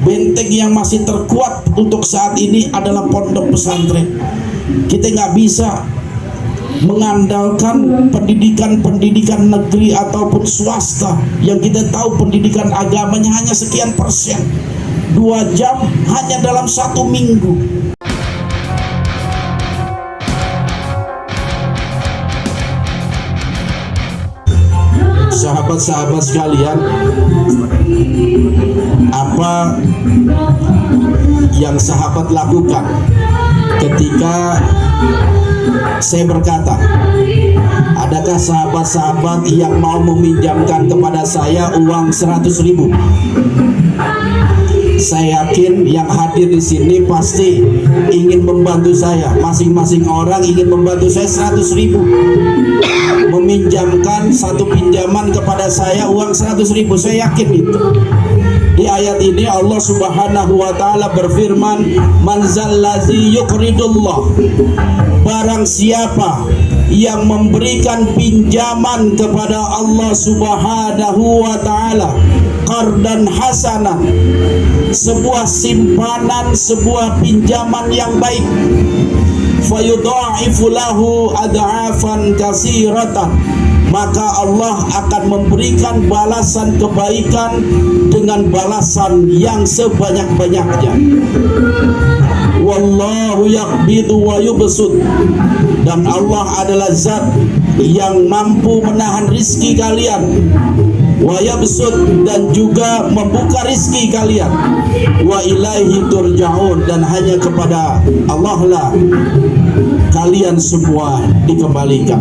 benteng yang masih terkuat untuk saat ini adalah pondok pesantren. Kita nggak bisa mengandalkan pendidikan negeri ataupun swasta yang kita tahu pendidikan agamanya hanya sekian persen, 2 jam hanya dalam 1 minggu. Sahabat-sahabat sekalian, apa yang sahabat lakukan ketika saya berkata, adakah sahabat-sahabat yang mau meminjamkan kepada saya uang 100.000? Saya yakin yang hadir di sini pasti ingin membantu saya. Masing-masing orang ingin membantu saya 100.000, meminjamkan satu pinjaman kepada saya uang 100.000. Saya yakin itu. Di ayat ini Allah Subhanahu wa taala berfirman, "Man zallazi yuqridullah." Barang siapa yang memberikan pinjaman kepada Allah Subhanahu wa taala, qardan hasanan, sebuah simpanan, sebuah pinjaman yang baik, fayudha'ifu lahu ad'afan katsiratan, maka Allah akan memberikan balasan kebaikan dengan balasan yang sebanyak-banyaknya. Wallahu yaqbidu wa yubsut, dan Allah adalah zat yang mampu menahan rizki kalian, wa yabsut, dan juga membuka rizki kalian, wa ilaihi turja'un, dan hanya kepada Allah lah kalian semua dikembalikan.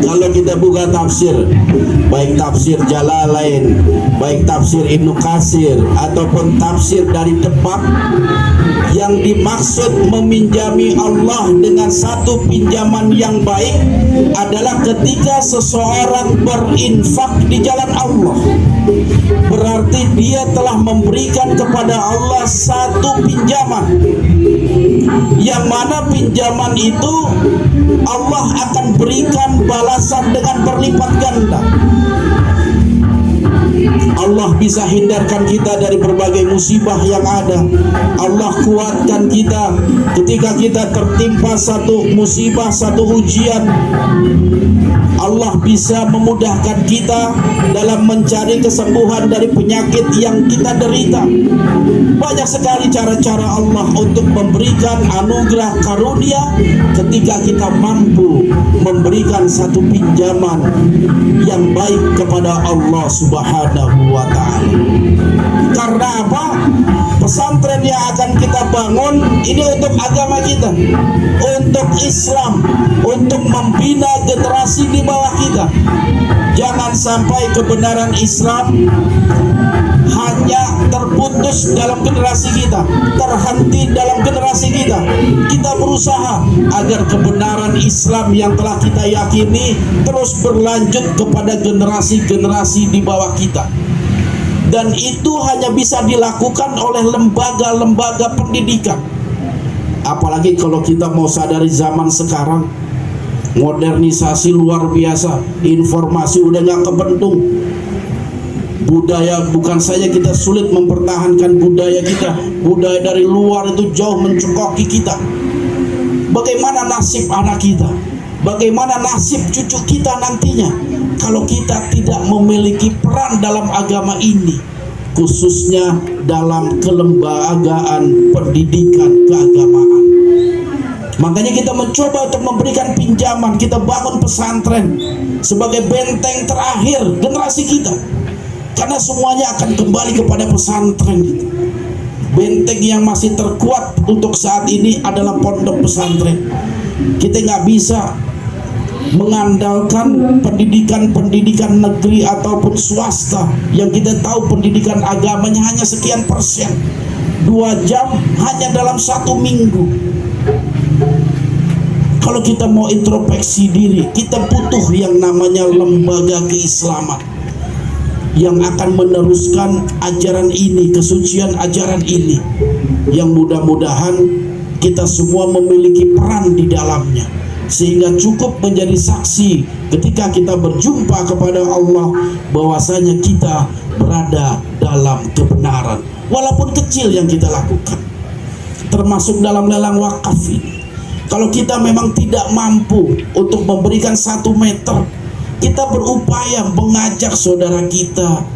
Kalau kita buka tafsir, baik tafsir Jalalain, baik tafsir Ibnu Katsir ataupun tafsir dari depan, yang dimaksud meminjami Allah dengan satu pinjaman yang baik adalah ketika seseorang berinfak di jalan Allah, berarti dia telah memberikan kepada Allah satu pinjaman, yang mana pinjaman itu Allah akan berikan balasan dengan berlipat ganda. Allah bisa hindarkan kita dari berbagai musibah yang ada. Allah kuatkan kita ketika kita tertimpa satu musibah, satu ujian. Allah bisa memudahkan kita dalam mencari kesembuhan dari penyakit yang kita derita. Banyak sekali cara-cara Allah untuk memberikan anugerah karunia ketika kita mampu memberikan satu pinjaman yang baik kepada Allah Subhanahu wa ta'ala. Karena apa? Pesantren yang akan kita bangun ini untuk agama kita, untuk Islam, untuk membina generasi di bawah kita. Jangan sampai kebenaran Islam hanya terputus dalam generasi kita, terhenti dalam generasi kita. Kita berusaha agar kebenaran Islam yang telah kita yakini terus berlanjut kepada generasi-generasi di bawah kita. Dan itu hanya bisa dilakukan oleh lembaga-lembaga pendidikan. Apalagi kalau kita mau sadari zaman sekarang, modernisasi luar biasa, informasi udah gak kebentung. Budaya, bukan saja kita sulit mempertahankan budaya kita, budaya dari luar itu jauh mencekoki kita. Bagaimana nasib anak kita? Bagaimana nasib cucu kita nantinya kalau kita tidak memiliki peran dalam agama ini, khususnya dalam kelembagaan pendidikan keagamaan. Makanya kita mencoba untuk memberikan pinjaman. Kita bangun pesantren sebagai benteng terakhir generasi kita, karena semuanya akan kembali kepada pesantren. Benteng yang masih terkuat untuk saat ini adalah pondok pesantren. Kita nggak bisa mengandalkan pendidikan negeri ataupun swasta yang kita tahu pendidikan agamanya hanya sekian persen, 2 jam hanya dalam 1 minggu. Kalau kita mau introspeksi diri, kita butuh yang namanya lembaga keislaman yang akan meneruskan ajaran ini, kesucian ajaran ini, yang mudah-mudahan kita semua memiliki peran di dalamnya. sehingga cukup menjadi saksi ketika kita berjumpa kepada Allah bahwasanya kita berada dalam kebenaran walaupun kecil yang kita lakukan, termasuk dalam lelang wakaf ini. Kalau kita memang tidak mampu untuk memberikan 1 meter, kita berupaya mengajak saudara kita,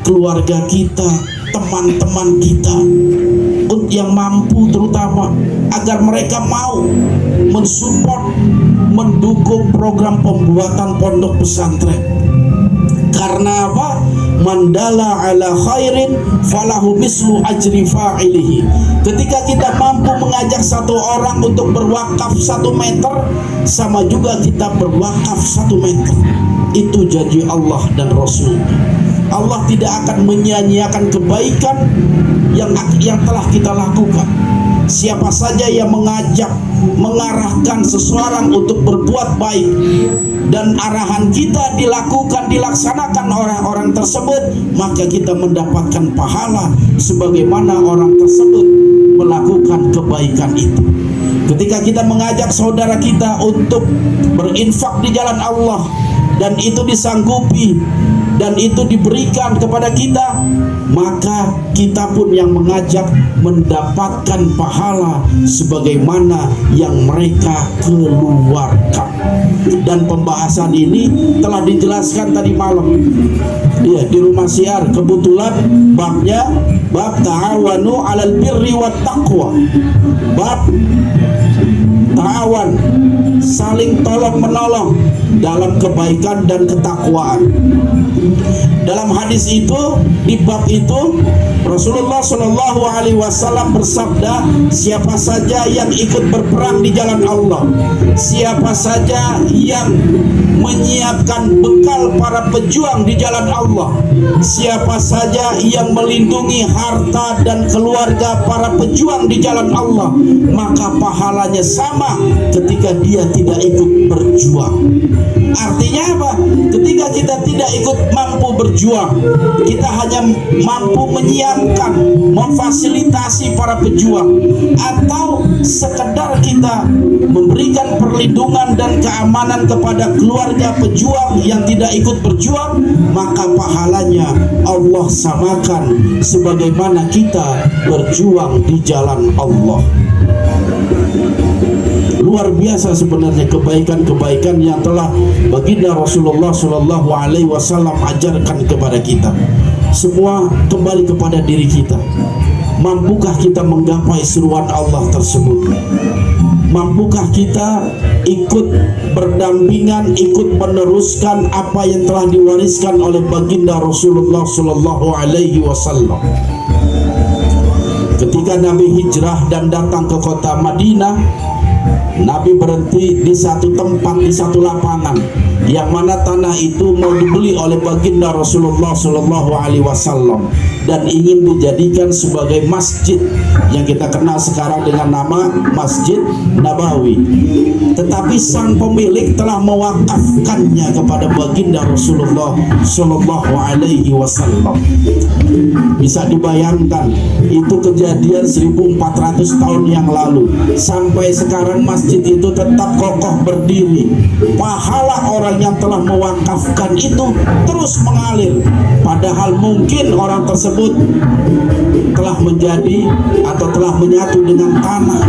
keluarga kita, teman-teman kita yang mampu terutama, agar mereka mau mensupport, mendukung program pembuatan pondok pesantren. Karena apa? Mandala ala khairin falahu mislu ajri fa'ilihi. Ketika kita mampu mengajak 1 orang untuk berwakaf 1 meter, sama juga kita berwakaf 1 meter. Itu janji Allah dan Rasul. Allah tidak akan menyia-nyiakan kebaikan yang telah kita lakukan. Siapa saja yang mengajak, mengarahkan seseorang untuk berbuat baik, dan arahan kita dilaksanakan orang-orang tersebut, maka kita mendapatkan pahala sebagaimana orang tersebut melakukan kebaikan itu. Ketika kita mengajak saudara kita untuk berinfak di jalan Allah, dan itu disanggupi, dan itu diberikan kepada kita, maka kita pun yang mengajak mendapatkan pahala sebagaimana yang mereka keluarkan. Dan pembahasan ini telah dijelaskan tadi malam, ya, di rumah siar. Kebetulan babnya bab ta'awanu 'alal birri wat taqwa, bab ta'awan, saling tolong menolong dalam kebaikan dan ketakwaan. Dalam hadis itu, di bab itu, Rasulullah Shallallahu Alaihi Wasallam bersabda, siapa saja yang ikut berperang di jalan Allah, siapa saja yang menyiapkan bekal para pejuang di jalan Allah, siapa saja yang melindungi harta dan keluarga para pejuang di jalan Allah, maka pahalanya sama ketika dia tidak ikut berjuang. Artinya apa? Ketika kita tidak ikut mampu berjuang, kita hanya mampu menyiapkan, memfasilitasi para pejuang, atau sekedar kita memberikan perlindungan dan keamanan kepada keluarga pejuang yang tidak ikut berjuang, maka pahalanya Allah samakan sebagaimana kita berjuang di jalan Allah. Luar biasa sebenarnya kebaikan-kebaikan yang telah baginda Rasulullah Shallallahu Alaihi Wasallam ajarkan kepada kita. Semua kembali kepada diri kita. Mampukah kita menggapai seruan Allah tersebut? Mampukah kita ikut berdampingan, ikut meneruskan apa yang telah diwariskan oleh baginda Rasulullah Shallallahu Alaihi Wasallam? Ketika Nabi hijrah dan datang ke kota Madinah, Nabi berhenti di satu tempat, di satu lapangan, yang mana tanah itu mau dibeli oleh baginda Rasulullah Shallallahu Alaihi Wasallam dan ingin dijadikan sebagai masjid yang kita kenal sekarang dengan nama Masjid Nabawi. Tetapi sang pemilik telah mewakafkannya kepada baginda Rasulullah Shallallahu Alaihi Wasallam. Bisa dibayangkan, itu kejadian 1400 tahun yang lalu. Sampai sekarang masjid itu tetap kokoh berdiri. Pahala orang yang telah mewakafkan itu terus mengalir, padahal mungkin orang tersebut telah menjadi atau telah menyatu dengan tanah,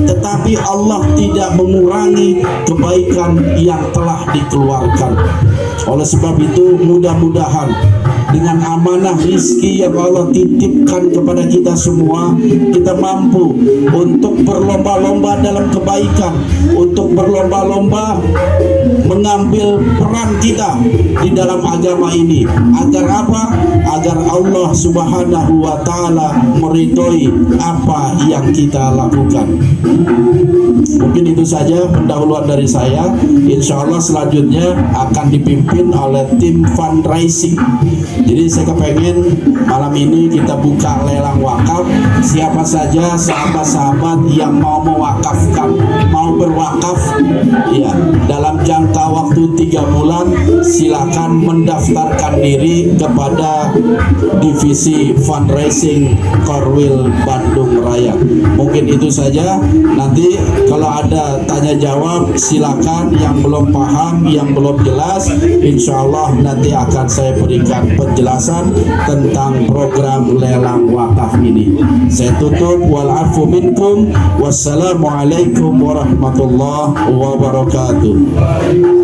tetapi Allah tidak mengurangi kebaikan yang telah dikeluarkan. Oleh sebab itu, mudah-mudahan dengan amanah rizki yang Allah titipkan kepada kita semua, kita mampu untuk berlomba-lomba dalam kebaikan, untuk berlomba-lomba mengambil peran kita di dalam agama ini. Agar apa? Agar Allah Subhanahu wa Ta'ala meridhoi apa yang kita lakukan. Mungkin itu saja pendahuluan dari saya. Insya Allah selanjutnya akan dipimpin oleh tim fundraising. Jadi saya kepengen malam ini kita buka lelang wakaf. Siapa saja sahabat-sahabat yang mau mewakafkan, mau berwakaf, ya, dalam jangka waktu waktu 3 bulan, silakan mendaftarkan diri kepada divisi fundraising Korwil Bandung Raya. Mungkin itu saja. Nanti kalau ada tanya jawab silakan, yang belum paham, yang belum jelas, insya Allah nanti akan saya berikan penjelasan tentang program lelang wakaf ini. Saya tutup, wal afu minkum, wassalamualaikum warahmatullahi wabarakatuh.